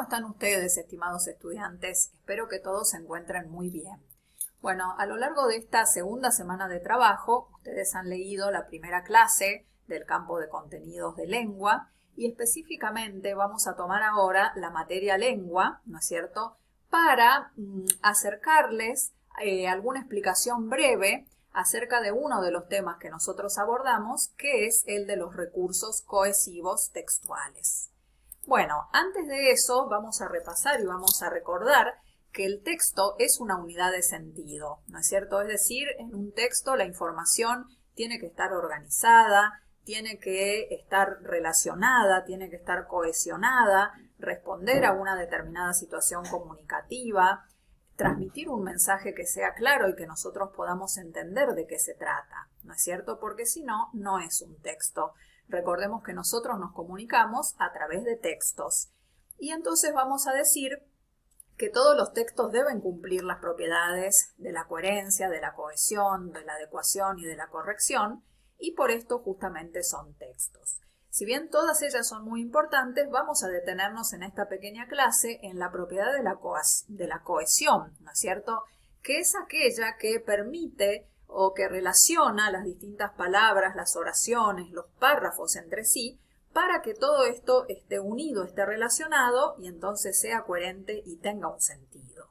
están ustedes, estimados estudiantes? Espero que todos se encuentren muy bien. Bueno, a lo largo de esta segunda semana de trabajo, ustedes han leído la primera clase del campo de contenidos de lengua y específicamente vamos a tomar ahora la materia lengua, ¿no es cierto?, para acercarles alguna explicación breve acerca de uno de los temas que nosotros abordamos, que es el de los recursos cohesivos textuales. Bueno, antes de eso vamos a repasar y vamos a recordar que el texto es una unidad de sentido, ¿no es cierto? Es decir, en un texto la información tiene que estar organizada, tiene que estar relacionada, tiene que estar cohesionada, responder a una determinada situación comunicativa, transmitir un mensaje que sea claro y que nosotros podamos entender de qué se trata, ¿no es cierto? Porque si no, no es un texto. Recordemos que nosotros nos comunicamos a través de textos. Y entonces vamos a decir que todos los textos deben cumplir las propiedades de la coherencia, de la cohesión, de la adecuación y de la corrección, y por esto justamente son textos. Si bien todas ellas son muy importantes, vamos a detenernos en esta pequeña clase en la propiedad de la cohesión, ¿no es cierto?, que es aquella que permite o que relaciona las distintas palabras, las oraciones, los párrafos entre sí, para que todo esto esté unido, esté relacionado y entonces sea coherente y tenga un sentido.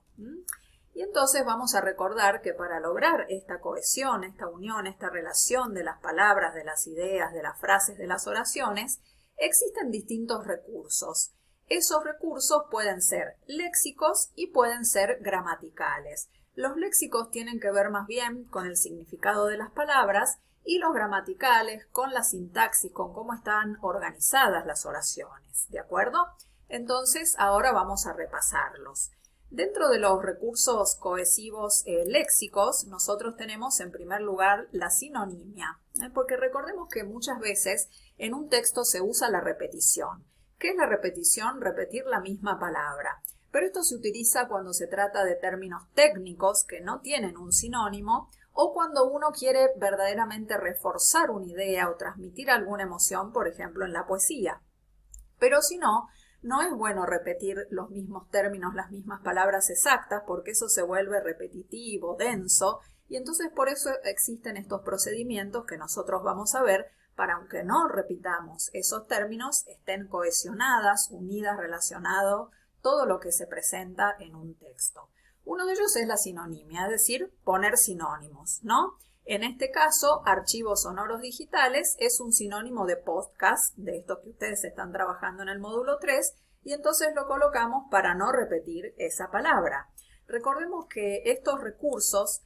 Y entonces vamos a recordar que para lograr esta cohesión, esta unión, esta relación de las palabras, de las ideas, de las frases, de las oraciones, existen distintos recursos. Esos recursos pueden ser léxicos y pueden ser gramaticales. Los léxicos tienen que ver más bien con el significado de las palabras y los gramaticales con la sintaxis, con cómo están organizadas las oraciones, ¿de acuerdo? Entonces, ahora vamos a repasarlos. Dentro de los recursos cohesivos léxicos, nosotros tenemos en primer lugar la sinonimia, porque recordemos que muchas veces en un texto se usa la repetición. ¿Qué es la repetición? Repetir la misma palabra. Pero esto se utiliza cuando se trata de términos técnicos que no tienen un sinónimo o cuando uno quiere verdaderamente reforzar una idea o transmitir alguna emoción, por ejemplo, en la poesía. Pero si no, no es bueno repetir los mismos términos, las mismas palabras exactas, porque eso se vuelve repetitivo, denso, y entonces por eso existen estos procedimientos que nosotros vamos a ver para, aunque no repitamos esos términos, estén cohesionadas, unidas, relacionados, todo lo que se presenta en un texto. Uno de ellos es la sinonimia, es decir, poner sinónimos, ¿no? En este caso, archivos sonoros digitales es un sinónimo de podcast, de esto que ustedes están trabajando en el módulo 3, y entonces lo colocamos para no repetir esa palabra. Recordemos que estos recursos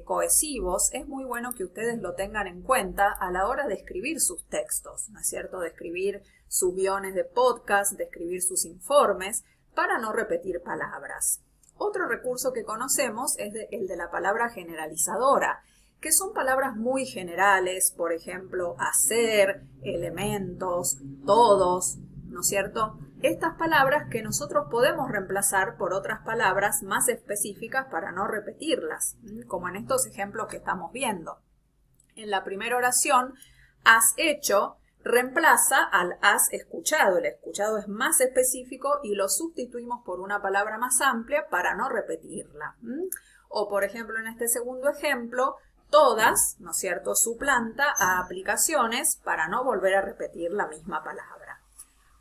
cohesivos es muy bueno que ustedes lo tengan en cuenta a la hora de escribir sus textos, ¿no es cierto? De escribir sus guiones de podcast, de escribir sus informes, para no repetir palabras. Otro recurso que conocemos es el de la palabra generalizadora, que son palabras muy generales, por ejemplo, hacer, elementos, todos, ¿no es cierto? Estas palabras que nosotros podemos reemplazar por otras palabras más específicas para no repetirlas, como en estos ejemplos que estamos viendo. En la primera oración, has hecho, reemplaza al has escuchado. El escuchado es más específico y lo sustituimos por una palabra más amplia para no repetirla. O, por ejemplo, en este segundo ejemplo, todas, ¿no es cierto?, suplanta a aplicaciones para no volver a repetir la misma palabra.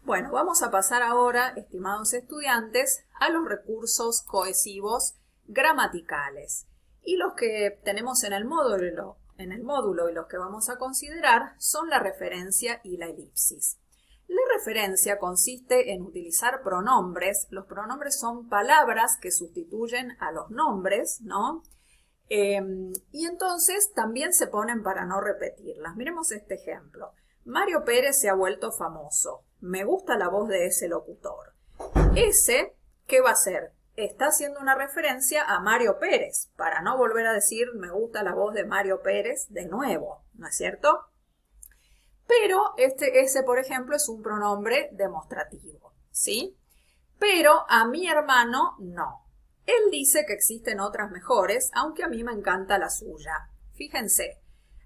Bueno, vamos a pasar ahora, estimados estudiantes, a los recursos cohesivos gramaticales. Y los que tenemos en el módulo y los que vamos a considerar son la referencia y la elipsis. La referencia consiste en utilizar pronombres. Los pronombres son palabras que sustituyen a los nombres, ¿no? Y entonces también se ponen para no repetirlas. Miremos este ejemplo. Mario Pérez se ha vuelto famoso. Me gusta la voz de ese locutor. Ese, ¿qué va a hacer? Está haciendo una referencia a Mario Pérez, para no volver a decir me gusta la voz de Mario Pérez de nuevo, ¿no es cierto? Pero ese, por ejemplo, es un pronombre demostrativo, ¿sí? Pero a mi hermano no. Él dice que existen otras mejores, aunque a mí me encanta la suya. Fíjense,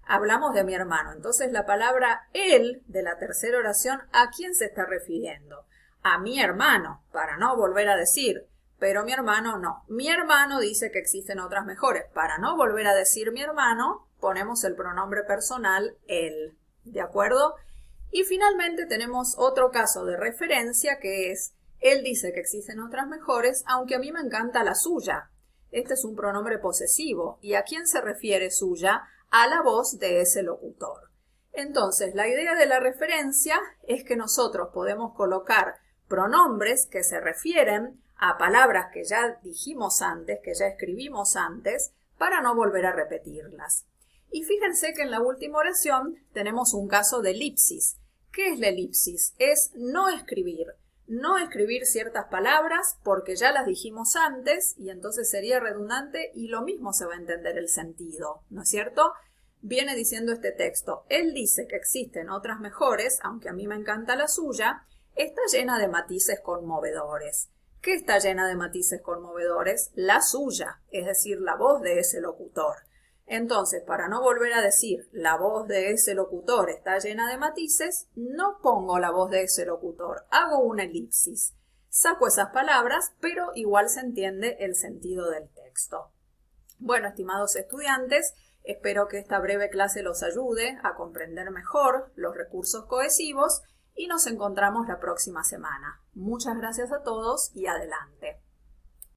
hablamos de mi hermano, entonces la palabra él de la tercera oración, ¿a quién se está refiriendo? a mi hermano, para no volver a decir, pero mi hermano no. Mi hermano dice que existen otras mejores. Para no volver a decir mi hermano, ponemos el pronombre personal él. ¿De acuerdo? Y finalmente tenemos otro caso de referencia que es, él dice que existen otras mejores, aunque a mí me encanta la suya. Este es un pronombre posesivo. ¿Y a quién se refiere suya? A la voz de ese locutor. Entonces, la idea de la referencia es que nosotros podemos colocar pronombres que se refieren a palabras que ya dijimos antes, que ya escribimos antes, para no volver a repetirlas. Y fíjense que en la última oración tenemos un caso de elipsis. ¿Qué es la elipsis? Es no escribir ciertas palabras porque ya las dijimos antes y entonces sería redundante y lo mismo se va a entender el sentido, ¿no es cierto? Viene diciendo este texto, él dice que existen otras mejores, aunque a mí me encanta la suya, está llena de matices conmovedores. ¿Qué está llena de matices conmovedores? La suya, es decir, la voz de ese locutor. Entonces, para no volver a decir la voz de ese locutor está llena de matices, no pongo la voz de ese locutor, hago una elipsis. Saco esas palabras, pero igual se entiende el sentido del texto. Bueno, estimados estudiantes, espero que esta breve clase los ayude a comprender mejor los recursos cohesivos y nos encontramos la próxima semana. Muchas gracias a todos y adelante.